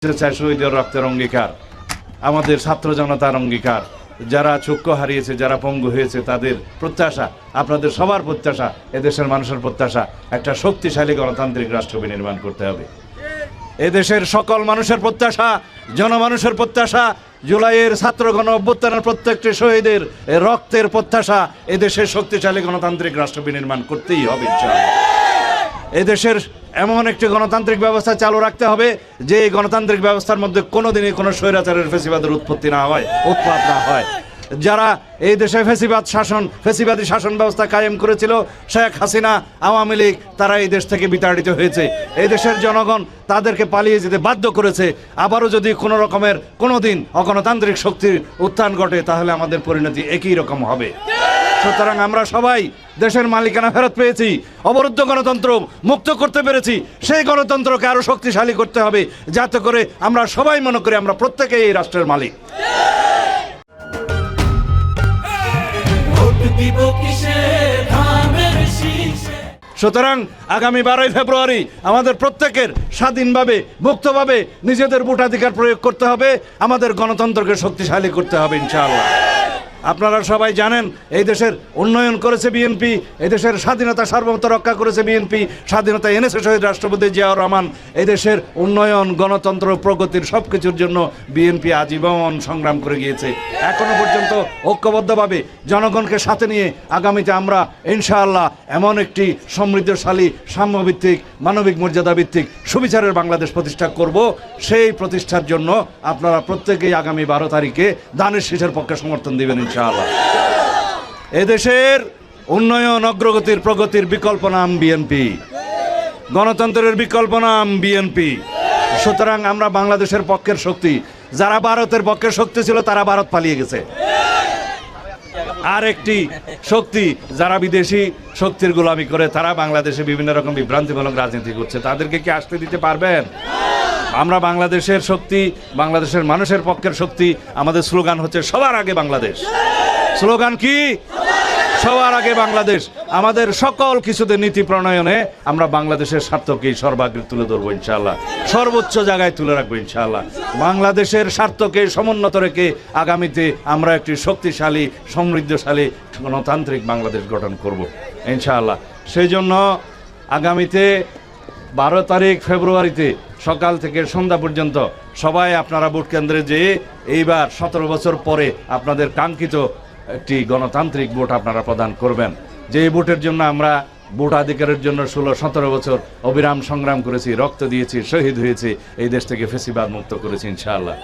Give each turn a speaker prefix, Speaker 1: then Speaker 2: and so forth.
Speaker 1: চায় শহীদের রক্তের অঙ্গীকার, আমাদের ছাত্র জনতার অঙ্গীকার, যারা চক্ষু হারিয়েছে, যারা পঙ্গু হয়েছে, তাদের প্রত্যাশা, আপনাদের সবার প্রত্যাশা, এদেশের মানুষের প্রত্যাশা, একটা শক্তিশালী গণতান্ত্রিক রাষ্ট্র বিনির্মাণ করতে হবে। এদেশের সকল মানুষের প্রত্যাশা, জনমানুষের প্রত্যাশা, জুলাইয়ের ছাত্র গণ অভ্যুত্থানের প্রত্যেকটি শহীদের রক্তের প্রত্যাশা, এদেশের শক্তিশালী গণতান্ত্রিক রাষ্ট্র বিনির্মাণ করতেই হবে ইনশাআল্লাহ। এদেশের এমন একটি গণতান্ত্রিক ব্যবস্থা চালু রাখতে হবে যে এই গণতান্ত্রিক ব্যবস্থার মধ্যে কোনোদিনই কোনো স্বৈরাচারের ফেসিবাদের উৎপত্তি না হয়, উৎপাত না হয়। যারা এই দেশে ফেসিবাদী শাসন ব্যবস্থা কায়েম করেছিল, শেখ হাসিনা, আওয়ামী লীগ, তারা এই দেশ থেকে বিতাড়িত হয়েছে। এই দেশের জনগণ তাদেরকে পালিয়ে যেতে বাধ্য করেছে। আবারও যদি কোনো রকমের কোনোদিন অগণতান্ত্রিক শক্তির উত্থান ঘটে, তাহলে আমাদের পরিণতি একই রকম হবে। সুতরাং আমরা সবাই দেশের মালিকানা ফেরত পেয়েছি, অবরুদ্ধ গণতন্ত্র মুক্ত করতে পেরেছি। সেই গণতন্ত্রকে আরো শক্তিশালী করতে হবে, যাতে করে আমরা সবাই মনে করি আমরা প্রত্যেকেই এই রাষ্ট্রের মালিক। সুতরাং আগামী 12ই ফেব্রুয়ারি আমাদের প্রত্যেকের স্বাধীনভাবে, মুক্তভাবে নিজেদের ভোটাধিকার প্রয়োগ করতে হবে, আমাদের গণতন্ত্রকে শক্তিশালী করতে হবে ইনশাআল্লাহ। আপনারা সবাই জানেন এই দেশের উন্নয়ন করেছে বিএনপি, এই দেশের স্বাধীনতা সার্বভৌমত্ব রক্ষা করেছে বিএনপি, স্বাধীনতা এনেছে শহীদ রাষ্ট্রপতি জিয়াউর রহমান। এই দেশের উন্নয়ন, গণতন্ত্র, প্রগতির সব কিছুর জন্য বিএনপি আজীবন সংগ্রাম করে গিয়েছে। এখনো পর্যন্ত ঐক্যবদ্ধভাবে জনগণকে সাথে নিয়ে আগামীতে আমরা ইনশাআল্লাহ এমন একটি সমৃদ্ধশালী, সাম্যভিত্তিক, মানবিক মর্যাদা ভিত্তিক, সুবিচারের বাংলাদেশ প্রতিষ্ঠা করব। সেই প্রতিষ্ঠার জন্য আপনারা প্রত্যেকেই আগামী 12 তারিখে দানের শীষের পক্ষে সমর্থন দিবেন ইনশাআল্লাহ। এদেশের উন্নয়ন, অগ্রগতির, প্রগতির বিকল্প নাম বিএনপি, গণতন্ত্রের বিকল্প নাম বিএনপি। সুতরাং আমরা বাংলাদেশের পক্ষের শক্তি। যারা ভারতের পক্ষের শক্তি ছিল তারা ভারত পালিয়ে গেছে। আর একটি শক্তি যারা বিদেশি শক্তির গোলামি করে, তারা বাংলাদেশে বিভিন্ন রকম বিভ্রান্তিমূলক রাজনীতি করছে। তাদেরকে কি আসতে দিতে পারবেন? আমরা বাংলাদেশের শক্তি, বাংলাদেশের মানুষের পক্ষের শক্তি। আমাদের স্লোগান হচ্ছে সবার আগে বাংলাদেশ। স্লোগান কি? সবার আগে বাংলাদেশ। আমাদের সকল কিছুতে নীতি প্রণয়নে আমরা বাংলাদেশের স্বার্থকেই সর্বাগ্রে তুলে ধরবো ইনশাআল্লাহ, সর্বোচ্চ জায়গায় তুলে রাখবো ইনশাআল্লাহ। বাংলাদেশের স্বার্থকে সমুন্নত রেখে আগামীতে আমরা একটি শক্তিশালী, সমৃদ্ধশালী, গণতান্ত্রিক বাংলাদেশ গঠন করব ইনশাআল্লাহ। সেই জন্য আগামীতে 12 তারিখ ফেব্রুয়ারিতে সকাল থেকে সন্ধ্যা পর্যন্ত সবাই আপনারা ভোট কেন্দ্রে যেয়ে এইবার 17 বছর পরে আপনাদের কাঙ্ক্ষিত একটি গণতান্ত্রিক ভোট আপনারা প্রদান করবেন। যে ভোটের জন্য আমরা ভোটাধিকারের জন্য 16-17 বছর অবিরাম সংগ্রাম করেছি, রক্ত দিয়েছি, শহীদ হয়েছি, এই দেশ থেকে ফেসিবাদ মুক্ত করেছি ইনশাআল্লাহ।